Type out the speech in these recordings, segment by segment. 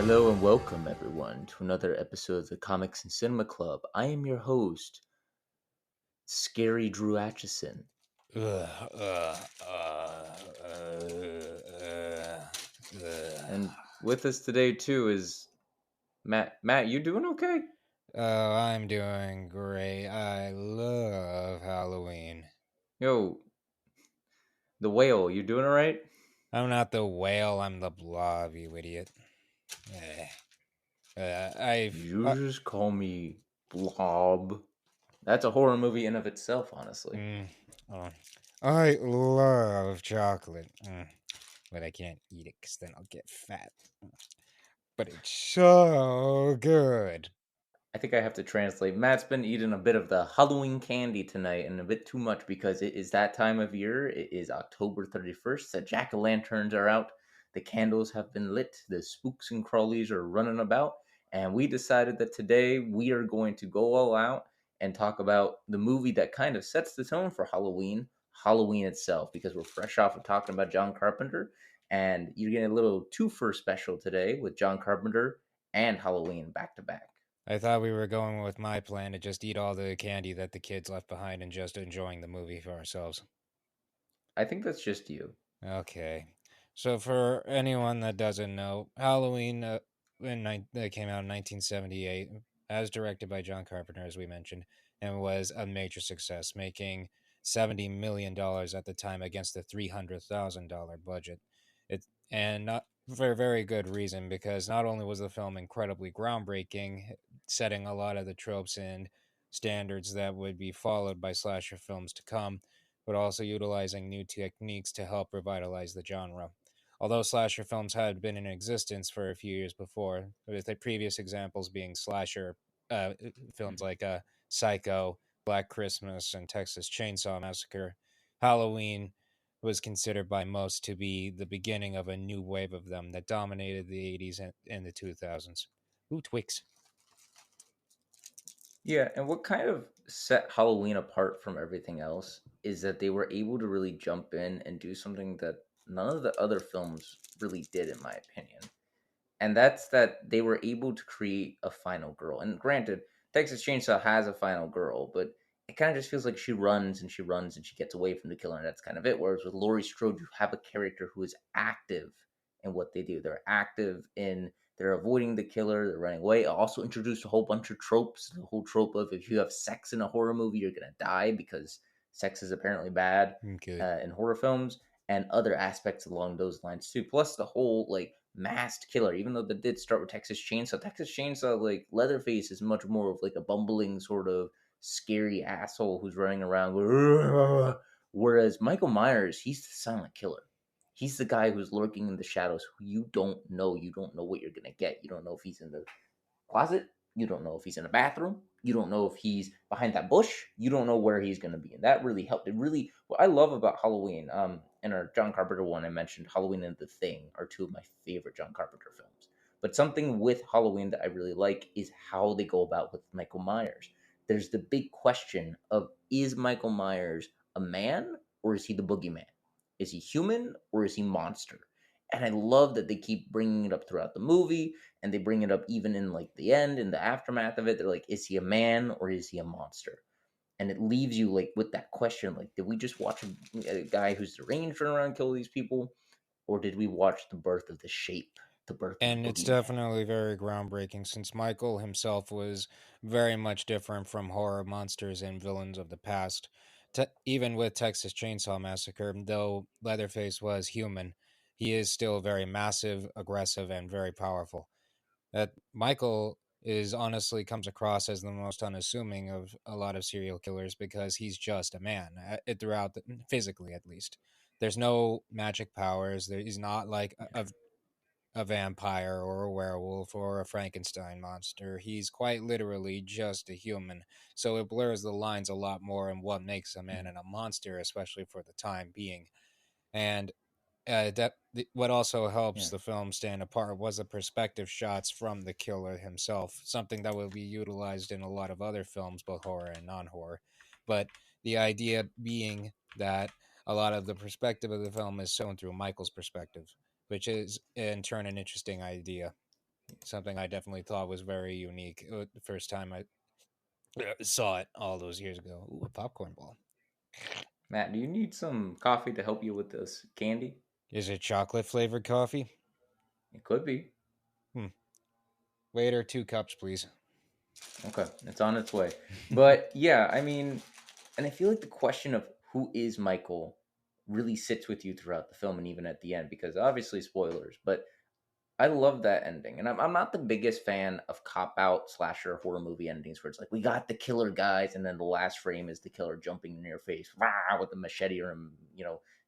Hello and welcome everyone to another episode of the Comics and Cinema Club. I am your host, Scary Drew Atchison. Ugh, And with us today too is Matt. Matt, you doing okay? Oh, I'm doing great. I love Halloween. Yo, the whale, you doing alright? I'm not the whale, I'm the blob, you idiot. I've. You just call me Blob. That's a horror movie in of itself, honestly. Oh, I love chocolate. But I can't eat it because then I'll get fat. But it's so good. I think I have to translate. Matt's been eating a bit of the Halloween candy tonight and a bit too much because it is that time of year. It is October 31st. The jack-o'-lanterns are out. The candles have been lit. The spooks and crawlies are running about. And we decided that today we are going to go all out and talk about the movie that kind of sets the tone for Halloween, Halloween itself, because we're fresh off of talking about John Carpenter. And you're getting a little twofer special today with John Carpenter and Halloween back to back. I thought we were going with my plan to just eat all the candy that the kids left behind and just enjoying the movie for ourselves. I think that's just you. Okay. So for anyone that doesn't know, Halloween that came out in 1978, as directed by John Carpenter, as we mentioned, and was a major success, making $70 million at the time against the $300,000 budget. It and not for a very good reason, because not only was the film incredibly groundbreaking, setting a lot of the tropes and standards that would be followed by slasher films to come, but also utilizing new techniques to help revitalize the genre. Although slasher films had been in existence for a few years before, with the previous examples being slasher films like Psycho, Black Christmas, and Texas Chainsaw Massacre, Halloween was considered by most to be the beginning of a new wave of them that dominated the 80s and the 2000s. Ooh, Twix. Yeah, and what kind of set Halloween apart from everything else is that they were able to really jump in and do something that none of the other films really did, in my opinion. And that's that they were able to create a final girl. And granted, Texas Chainsaw has a final girl, but it kind of just feels like she runs and she runs and she gets away from the killer, and that's kind of it. Whereas with Laurie Strode, you have a character who is active in what they do. They're active in they're avoiding the killer, they're running away. It also introduced a whole bunch of tropes. The whole trope of if you have sex in a horror movie, you're gonna die because sex is apparently bad Good. in horror films, and other aspects along those lines too. Plus the whole like masked killer, even though that did start with Texas Chainsaw. Texas Chainsaw, like Leatherface, is much more of like a bumbling sort of scary asshole who's running around going, "Ugh." Whereas Michael Myers, he's the silent killer. He's the guy who's lurking in the shadows who you don't know. You don't know what you're gonna get. You don't know if he's in the closet. You don't know if he's in a bathroom. You don't know if he's behind that bush. You don't know where he's going to be. And that really helped. It really, what I love about Halloween, and our John Carpenter one I mentioned, Halloween and The Thing are two of my favorite John Carpenter films. But something with Halloween that I really like is how they go about with Michael Myers. There's the big question of, is Michael Myers a man or is he the boogeyman? Is he human or is he monster? And I love that they keep bringing it up throughout the movie, and they bring it up even in like the end, in the aftermath of it. They're like, is he a man or is he a monster? And it leaves you like with that question, like, did we just watch a guy who's deranged run around and kill these people, or did we watch the birth of the shape, the birth of the And it's boogeyman? definitely very groundbreaking, since Michael himself was very much different from horror monsters and villains of the past. Even with Texas Chainsaw Massacre, though Leatherface was human, he is still very massive, aggressive, and very powerful. That Michael is honestly comes across as the most unassuming of a lot of serial killers, because he's just a man, physically at least. There's no magic powers. He's not like a vampire or a werewolf or a Frankenstein monster. He's quite literally just a human. So it blurs the lines a lot more in what makes a man and a monster, especially for the time being. And what also helps Yeah. the film stand apart was the perspective shots from the killer himself, something that will be utilized in a lot of other films, both horror and non-horror. But the idea being that a lot of the perspective of the film is shown through Michael's perspective, which is in turn an interesting idea. Something I definitely thought was very unique the first time I saw it all those years ago. Ooh, a popcorn ball. Matt, do you need some coffee to help you with this candy? Is it chocolate flavored coffee? It could be. Hmm. Waiter, 2 cups, please. Okay, it's on its way. But yeah, I mean, and I feel like the question of who is Michael really sits with you throughout the film and even at the end, because obviously spoilers, but I love that ending. And I'm not the biggest fan of cop out slasher horror movie endings where it's like, we got the killer guys, and then the last frame is the killer jumping in your face rah, with a machete or,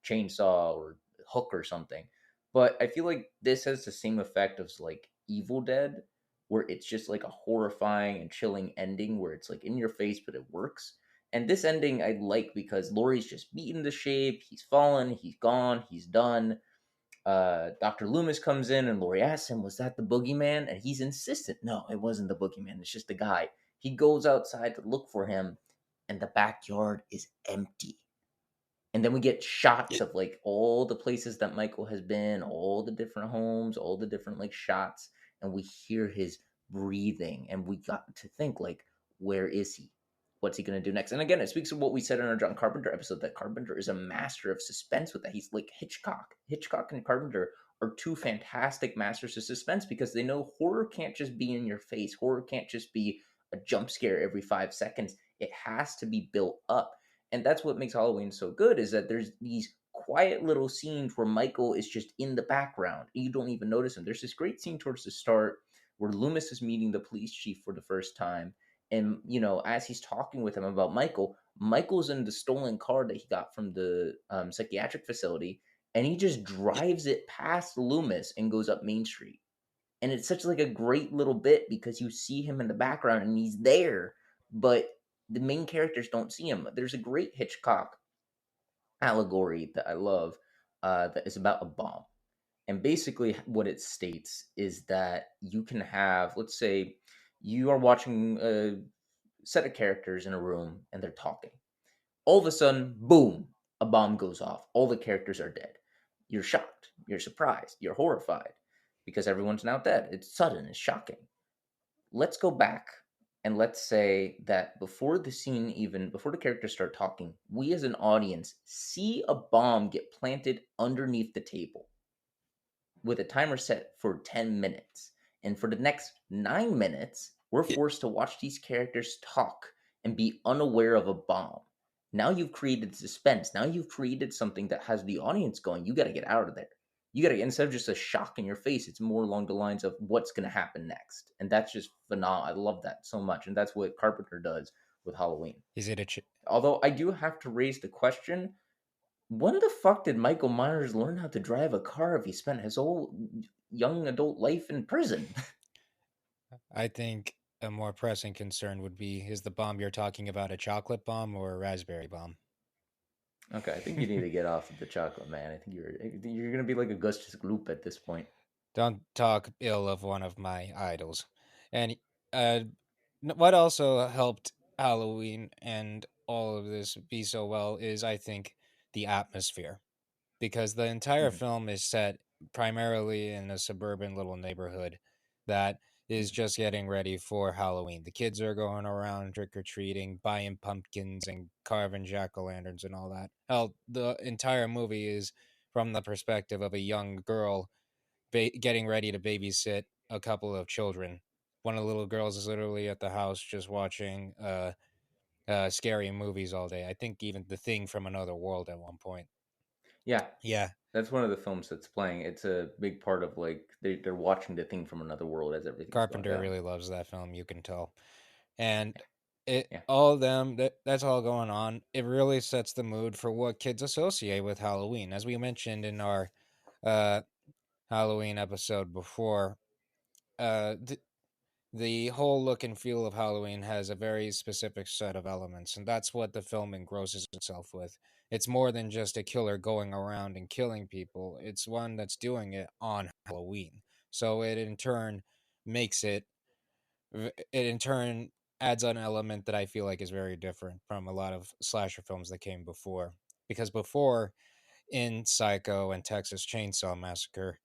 chainsaw or hook or something. But I feel like this has the same effect as like Evil Dead, where it's just like a horrifying and chilling ending where it's like in your face, but it works. And this ending I like because Laurie's just beaten to shape. He's fallen. He's gone. He's done. Dr. Loomis comes in and Laurie asks him, was that the boogeyman? And he's insistent, no, it wasn't the boogeyman. It's just the guy. He goes outside to look for him, and the backyard is empty. And then we get shots of like all the places that Michael has been, all the different homes, all the different like shots, and we hear his breathing. And we got to think like, where is he? What's he gonna do next? And again, it speaks of what we said in our John Carpenter episode that Carpenter is a master of suspense with that. He's like Hitchcock. Hitchcock and Carpenter are two fantastic masters of suspense because they know horror can't just be in your face. Horror can't just be a jump scare every 5 seconds. It has to be built up, and that's what makes Halloween so good is that there's these quiet little scenes where Michael is just in the background. You don't even notice him. There's this great scene towards the start where Loomis is meeting the police chief for the first time. And, as he's talking with him about Michael, Michael's in the stolen car that he got from the psychiatric facility. And he just drives it past Loomis and goes up Main Street. And it's such like a great little bit because you see him in the background and he's there, but the main characters don't see him. There's a great Hitchcock allegory that I love that is about a bomb. And basically, what it states is that you can have, let's say, you are watching a set of characters in a room and they're talking. All of a sudden, boom, a bomb goes off. All the characters are dead. You're shocked. You're surprised. You're horrified because everyone's now dead. It's sudden. It's shocking. Let's go back and let's say that before the scene, even before the characters start talking, we as an audience see a bomb get planted underneath the table with a timer set for 10 minutes. And for the next 9 minutes, we're forced to watch these characters talk and be unaware of a bomb. Now you've created suspense. Now you've created something that has the audience going, you got to get out of there. You got to, instead of just a shock in your face, it's more along the lines of what's going to happen next. And that's just phenomenal. I love that so much. And that's what Carpenter does with Halloween. Is it Although I do have to raise the question, when the fuck did Michael Myers learn how to drive a car if he spent his whole young adult life in prison? I think a more pressing concern would be, is the bomb you're talking about a chocolate bomb or a raspberry bomb? Okay, I think you need to get off of the chocolate, man. I think you're gonna be like Augustus Gloop at this point. Don't talk ill of one of my idols. And uh, what also helped Halloween and all of this be so well is, I think, the atmosphere. Because the entire Mhm. film is set primarily in a suburban little neighborhood that is Mhm. just getting ready for Halloween. The kids are going around trick or treating, buying pumpkins and carving jack o' lanterns and all that. Hell, the entire movie is from the perspective of a young girl getting ready to babysit a couple of children. One of the little girls is literally at the house just watching scary movies all day. I think even The Thing from Another World at one point. Yeah, Yeah, that's one of the films that's playing. It's a big part of like they're watching the thing from another world as everything's going Carpenter down. really loves that film, you can tell. And it Yeah. all of them that's all going on. It really sets the mood for what kids associate with Halloween. As we mentioned in our uh Halloween episode before, th- the whole look and feel of Halloween has a very specific set of elements, and that's what the film engrosses itself with. It's more than just a killer going around and killing people, it's one that's doing it on Halloween. So it in turn makes it in turn adds an element that I feel like is very different from a lot of slasher films that came before. Because before, in Psycho and Texas Chainsaw Massacre,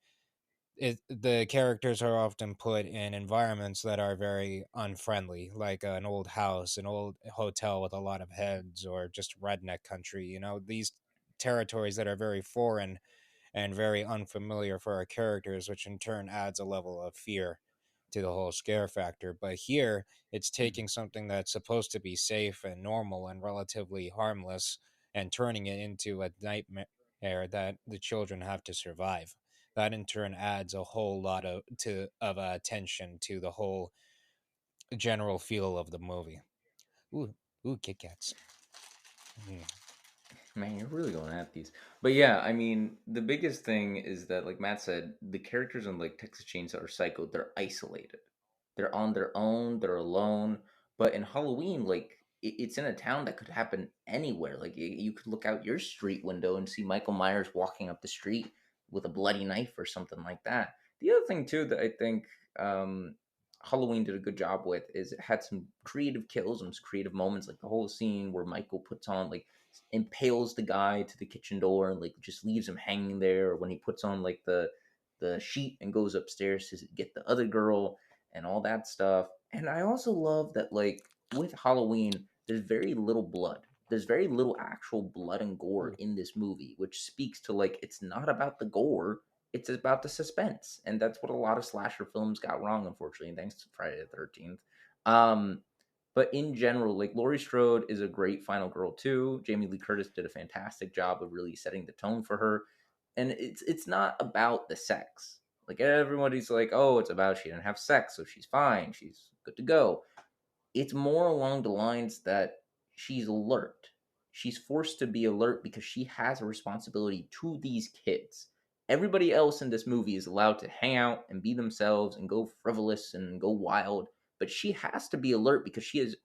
the characters are often put in environments that are very unfriendly, like an old house, an old hotel with a lot of heads, or just redneck country. These territories that are very foreign and very unfamiliar for our characters, which in turn adds a level of fear to the whole scare factor. But here, it's Mhm. taking something that's supposed to be safe and normal and relatively harmless and turning it into a nightmare that the children have to survive. That in turn adds a whole lot of attention to the whole general feel of the movie. Ooh, ooh, Kit Kats. Mm. Man, you're really going at these. But yeah, I mean, the biggest thing is that, like Matt said, the characters in like Texas Chainsaw or Psycho, they're isolated. They're on their own. They're alone. But in Halloween, like it's in a town that could happen anywhere. Like you could look out your street window and see Michael Myers walking up the street with a bloody knife or something like that. The other thing too that I think um, Halloween did a good job with is it had some creative kills and some creative moments, like the whole scene where Michael puts on like impales the guy to the kitchen door and like just leaves him hanging there, or when he puts on like the sheet and goes upstairs to get the other girl and all that stuff. And I also love that, like, with Halloween, there's very little blood. There's very little actual blood and gore Ooh. in this movie, which speaks to like it's not about the gore, it's about the suspense. And that's what a lot of slasher films got wrong, unfortunately, thanks to Friday the 13th. Um, but in general, like Laurie Strode is a great final girl too. Jamie Lee Curtis did a fantastic job of really setting the tone for her. And it's not about the sex. Like everybody's like, oh, it's about she didn't have sex, so she's fine, she's good to go. It's more along the lines that she's alert. She's forced to be alert because she has a responsibility to these kids. Everybody else in this movie is allowed to hang out and be themselves and go frivolous and go wild, but she has to be alert because she has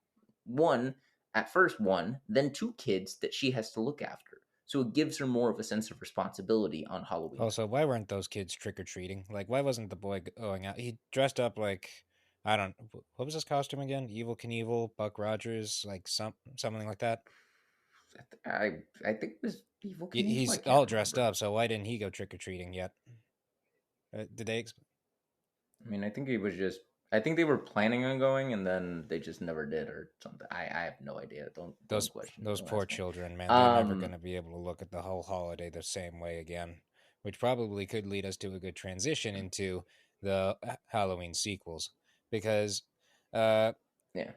one, at first one, then two kids that she has to look after. So it gives her more of a sense of responsibility on Halloween. Also, why weren't those kids trick or treating? Like, why wasn't the boy going out? He dressed up like, I don't. What was his costume again? Evil Knievel, Buck Rogers, like something like that. I think it was Evil Knievel. I He's can't all dressed remember. up, so why didn't he go trick or treating yet? Did they? I mean, I think he was just. I think they were planning on going, and then they just never did, or something. I have no idea. Don't Those question me. those Don't poor ask me. children, man. They're never Um, gonna be able to look at the whole holiday the same way again, which probably could lead us to a good transition into the Halloween sequels, because uh, yeah.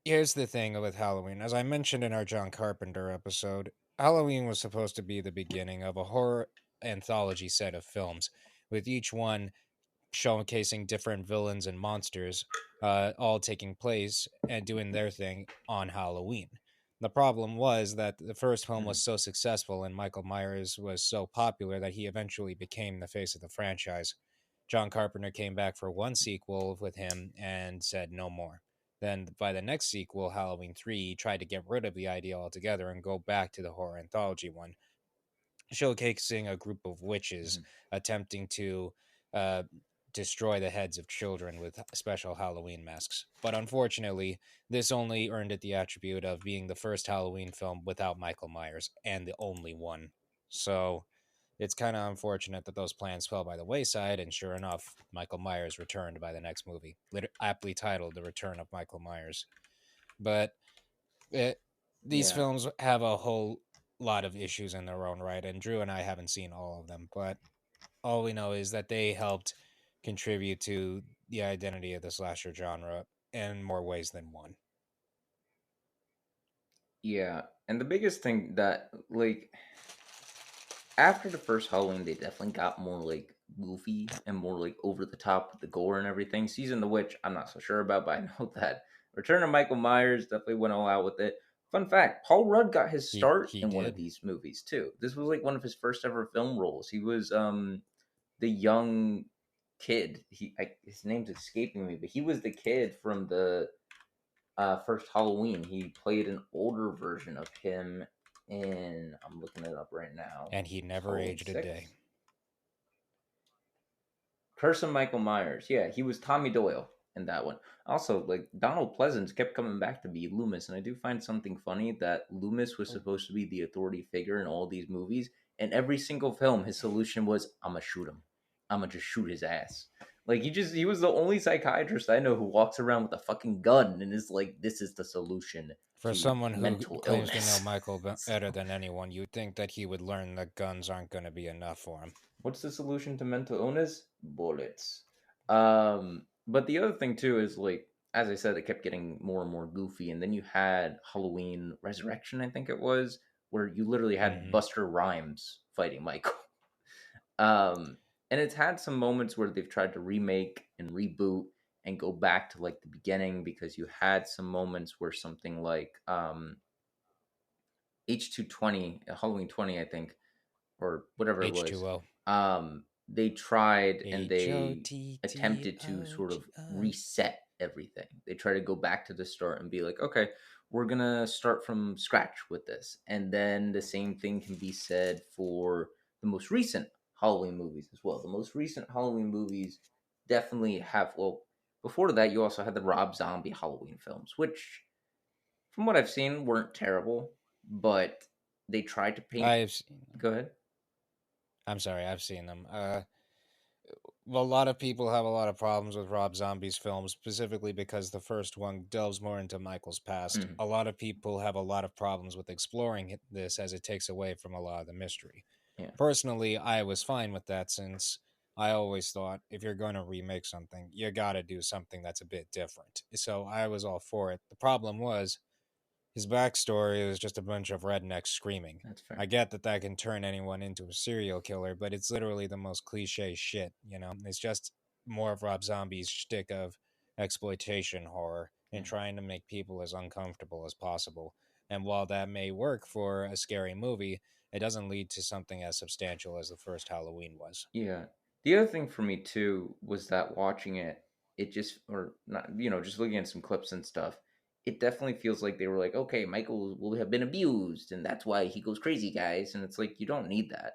here's the thing with Halloween. As I mentioned in our John Carpenter episode, Halloween was supposed to be the beginning of a horror anthology set of films, with each one showcasing different villains and monsters, all taking place and doing their thing on Halloween. The problem was that the first film was Mhm. so successful and Michael Myers was so popular that he eventually became the face of the franchise. John Carpenter came back for one sequel with him and said no more. Then, by the next sequel, Halloween 3, he tried to get rid of the idea altogether and go back to the horror anthology one, showcasing a group of witches Mhm. attempting to uh, destroy the heads of children with special Halloween masks. But unfortunately, this only earned it the attribute of being the first Halloween film without Michael Myers and the only one. So it's kind of unfortunate that those plans fell by the wayside, and sure enough, Michael Myers returned by the next movie, aptly titled The Return of Michael Myers. But it, these Yeah. films have a whole lot of issues in their own right, and Drew and I haven't seen all of them, but all we know is that they helped contribute to the identity of the slasher genre in more ways than one. Yeah. And the biggest thing that like after the first Halloween, they definitely got more like goofy and more like over the top with the gore and everything. Season the Witch, I'm not so sure about, but I know that Return of Michael Myers definitely went all out with it. Fun fact: Paul Rudd got his He start he in one of did. these movies too. This was like one of his first ever film roles. He was the young kid. His name's escaping me, but he was the kid from the first Halloween. He played an older version of him in. I'm looking it up right now. And he never Halloween aged a day. 6. Curse of Michael Myers. Yeah, he was Tommy Doyle in that one. Also, like Donald Pleasance kept coming back to be Loomis, and I do find something funny that Loomis was supposed to be the authority figure in all these movies, and every single film, his solution was, "I'm gonna shoot him." I'm gonna just shoot his ass. Like he was the only psychiatrist I know who walks around with a fucking gun and is like, this is the solution For to someone who mental claims to know illness. Michael better So, than anyone, you'd think that he would learn that guns aren't going to be enough for him. what's the solution to mental illness? Bullets. But the other thing too is like, as I said, it kept getting more and more goofy, and then you had Halloween Resurrection, I think it was, where you literally had Mm-hmm. Buster Rhymes fighting Michael. Um, and it's had some moments where they've tried to remake and reboot and go back to like the beginning, because you had some moments where something like H220, Halloween 20, I think, or whatever it was, H2O. they tried and they attempted to sort of H-O-T-T-O-G-O. reset everything. They try to go back to the start and be like, okay, we're gonna start from scratch with this. And then the same thing can be said for the most recent Halloween movies as well. The most recent Halloween movies definitely have, well, before that, you also had the Rob Zombie Halloween films, which, from what I've seen, weren't terrible, but they tried to paint. I've seen them. Go ahead. I'm sorry, I've seen them. Well, a lot of people have a lot of problems with Rob Zombie's films, specifically because the first one delves more into Michael's past. Mhm. A lot of people have a lot of problems with exploring this as it takes away from a lot of the mystery. Yeah. Personally, I was fine with that since I always thought if you're going to remake something, you got to do something that's a bit different. So I was all for it. The problem was his backstory is just a bunch of rednecks screaming. That's fair. I get that that can turn anyone into a serial killer, but it's literally the most cliche shit, you know? It's just more of Rob Zombie's shtick of exploitation horror and Yeah. trying to make people as uncomfortable as possible. And while that may work for a scary movie, it doesn't lead to something as substantial as the first Halloween was. Yeah. The other thing for me too was that watching it, it just, or not, just looking at some clips and stuff, it definitely feels like they were like, okay, Michael will have been abused, and that's why he goes crazy, guys. And it's like, you don't need that.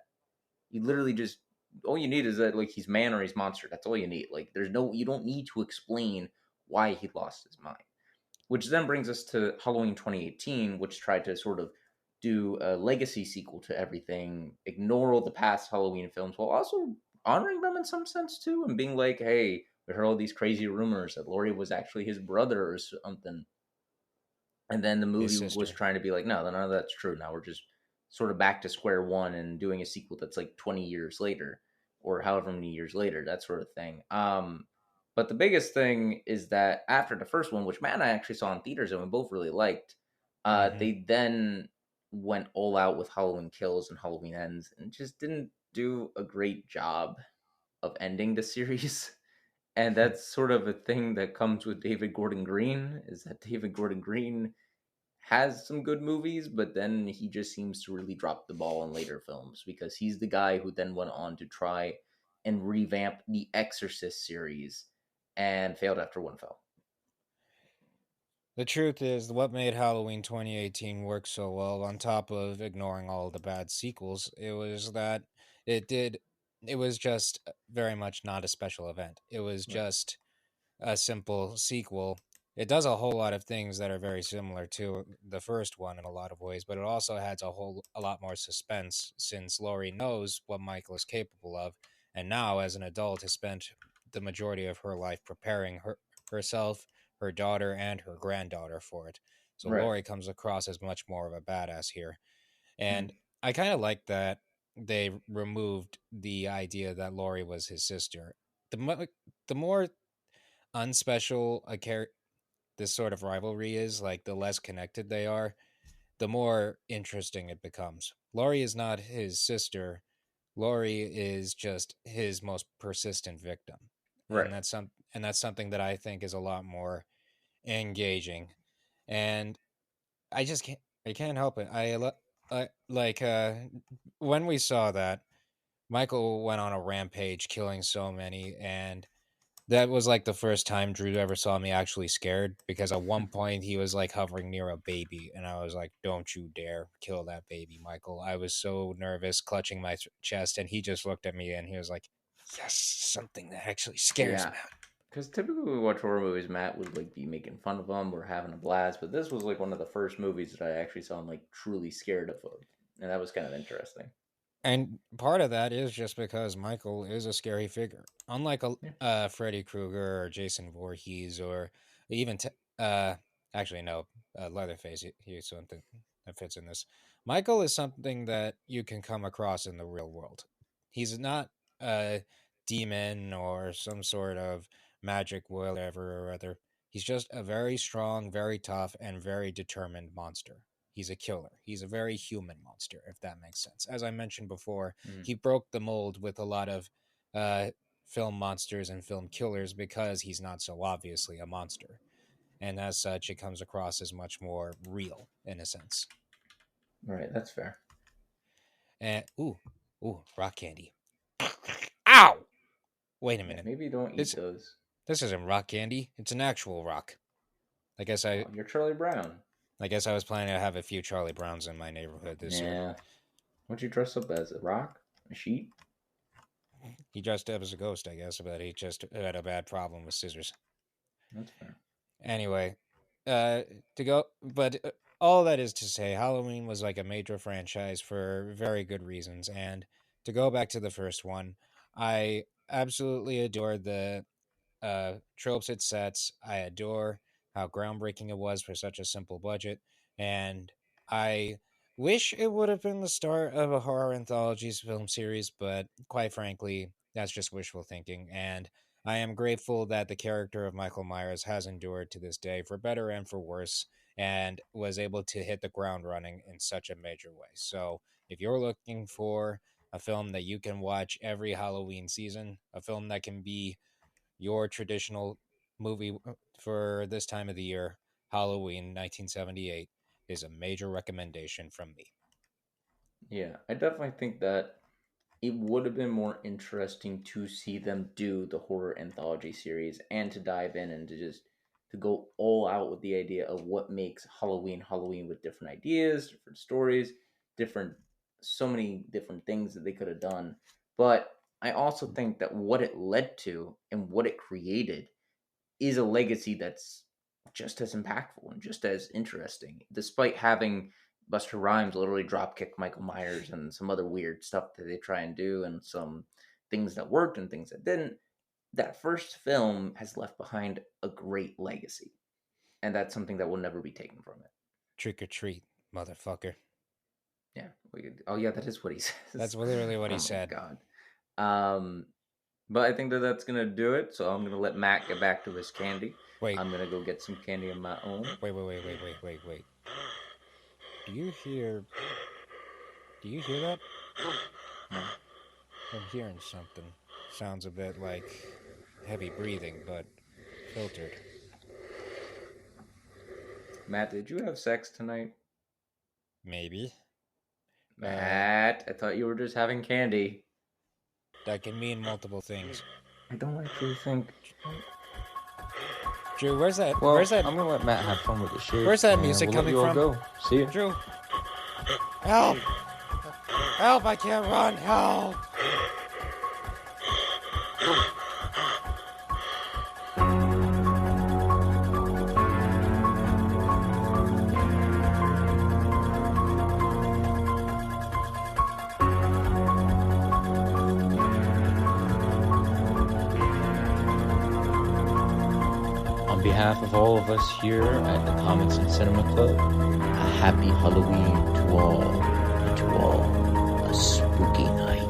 You literally just, all you need is that, like, he's man or he's monster. That's all you need. Like, you don't need to explain why he lost his mind. Which then brings us to Halloween 2018, which tried to sort of do a legacy sequel to everything, ignore all the past Halloween films while also honoring them in some sense too, and being like, hey, we heard all these crazy rumors that Laurie was actually his brother or something. And then the His movie was sister. trying to be like, no, none of that's true. Now we're just sort of back to square one and doing a sequel that's like 20 years later or however many years later, that sort of thing. But the biggest thing is that after the first one, which Matt and I actually saw in theaters and we both really liked, Mm-hmm. they then went all out with Halloween Kills and Halloween Ends and just didn't do a great job of ending the series. And that's sort of a thing that comes with David Gordon Green, is that David Gordon Green has some good movies, but then he just seems to really drop the ball in later films, because he's the guy who then went on to try and revamp the Exorcist series and failed after one film. The truth is, what made Halloween 2018 work so well, on top of ignoring all the bad sequels, it was that it did. It was just very much not a special event. It was Right. just a simple sequel. It does a whole lot of things that are very similar to the first one in a lot of ways, but it also adds a lot more suspense since Laurie knows what Michael is capable of, and now as an adult has spent the majority of her life preparing herself, her daughter, and her granddaughter for it. So Right. Laurie comes across as much more of a badass here, Mm. and I kind of like that they removed the idea that Laurie was his sister. The more unspecial this sort of rivalry is, like the less connected they are, the more interesting it becomes. Laurie is not his sister. Laurie is just his most persistent victim, Right. and that's something that I think is a lot more engaging. And I can't help it. I like when we saw that Michael went on a rampage, killing so many, and that was like the first time Drew ever saw me actually scared, because at one point he was like hovering near a baby and I was like, don't you dare kill that baby, Michael. I was so nervous, clutching my chest, and he just looked at me and he was like, yes, something that actually scares Yeah. me. Because typically when we watch horror movies, Matt would like be making fun of them or having a blast, but this was like one of the first movies that I actually saw him like truly scared of, and that was kind of interesting. And part of that is just because Michael is a scary figure. Unlike Yeah. Freddy Krueger or Jason Voorhees or even, actually, no, Leatherface, he's something that fits in this. Michael is something that you can come across in the real world. He's not a demon or some sort of magic whatever or other. He's just a very strong, very tough, and very determined monster. He's a killer. He's a very human monster, if that makes sense. As I mentioned before, Mm. he broke the mold with a lot of uh, film monsters and film killers because he's not so obviously a monster. And as such, it comes across as much more real in a sense. Right, that's fair. And ooh, rock candy. Ow! Wait a Yeah, minute. maybe don't eat This those. this isn't rock candy. It's an actual rock. I guess I Oh, you're Charlie Brown. I guess I was planning to have a few Charlie Browns in my neighborhood this year. Yeah. What'd you dress up as? A rock? A sheep? He dressed up as a ghost, I guess, but he just had a bad problem with scissors. That's fair. Anyway, to go, but all that is to say, Halloween was like a major franchise for very good reasons. And to go back to the first one, I absolutely adored the tropes it sets. I adore how groundbreaking it was for such a simple budget, and I wish it would have been the start of a horror anthologies film series, but quite frankly, that's just wishful thinking. And I am grateful that the character of Michael Myers has endured to this day, for better and for worse, and was able to hit the ground running in such a major way. So, if you're looking for a film that you can watch every Halloween season, a film that can be your traditional movie for this time of the year, Halloween 1978, is a major recommendation from me. Yeah, I definitely think that it would have been more interesting to see them do the horror anthology series and to dive in and to just to go all out with the idea of what makes Halloween Halloween with different ideas, different stories, different so many different things that they could have done. But I also think that what it led to and what it created is a legacy that's just as impactful and just as interesting, despite having Buster Rhymes literally dropkick Michael Myers and some other weird stuff that they try and do, and some things that worked and things that didn't. That first film has left behind a great legacy, and that's something that will never be taken from it. Trick or treat, motherfucker. Yeah. Oh, yeah, that is what he says. That's literally what he Oh my said. god. But I think that that's gonna do it. So I'm gonna let Matt get back to his candy. Wait, I'm gonna go get some candy of my own. wait. Do you hear? Do you hear that? No. I'm hearing something. Sounds a bit like heavy breathing, but filtered. Matt, did you have sex tonight? Maybe. Matt, I thought you were just having candy. That can mean multiple things. I don't actually think. Drew, where's that? Well, where's that? I'm gonna let Matt have fun with the shit. Where's that and music we'll let coming you all from? Go. See ya. Drew, help! Help! I can't run! Help! On behalf of all of us here at the Comics and Cinema Club, a happy Halloween to all, and to all a spooky night.